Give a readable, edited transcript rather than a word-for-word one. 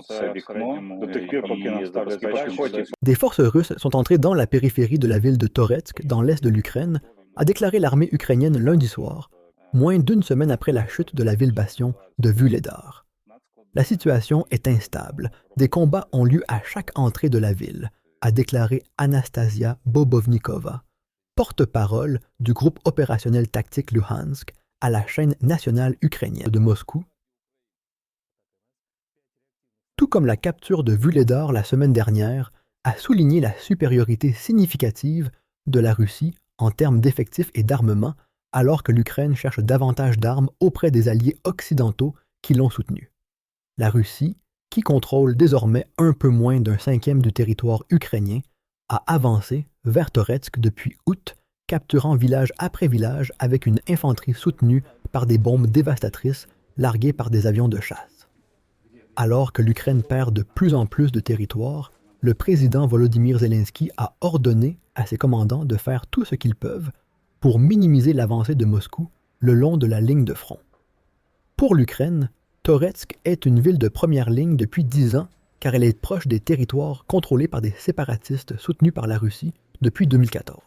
Це вікно до тих пір, поки нам ставлять. Des forces russes sont entrées dans la périphérie de la ville de Toretsk, dans l'est de l'Ukraine, a déclaré l'armée ukrainienne lundi soir, moins d'une semaine après la chute de la ville-bastion de Vuhledar. La situation est instable. Des combats ont lieu à chaque entrée de la ville, a déclaré Anastasia Bobovnikova, porte-parole du groupe opérationnel tactique Luhansk, à la chaîne nationale ukrainienne de Moscou. Tout comme la capture de Vuhledar la semaine dernière, a souligné la supériorité significative de la Russie en termes d'effectifs et d'armement, alors que l'Ukraine cherche davantage d'armes auprès des alliés occidentaux qui l'ont soutenue. La Russie, qui contrôle désormais un peu moins d'un cinquième du territoire ukrainien, a avancé vers Toretsk depuis août, capturant village après village avec une infanterie soutenue par des bombes dévastatrices larguées par des avions de chasse. Alors que l'Ukraine perd de plus en plus de territoire, le président Volodymyr Zelensky a ordonné à ses commandants de faire tout ce qu'ils peuvent pour minimiser l'avancée de Moscou le long de la ligne de front. Pour l'Ukraine, Toretsk est une ville de première ligne depuis 10 ans car elle est proche des territoires contrôlés par des séparatistes soutenus par la Russie depuis 2014.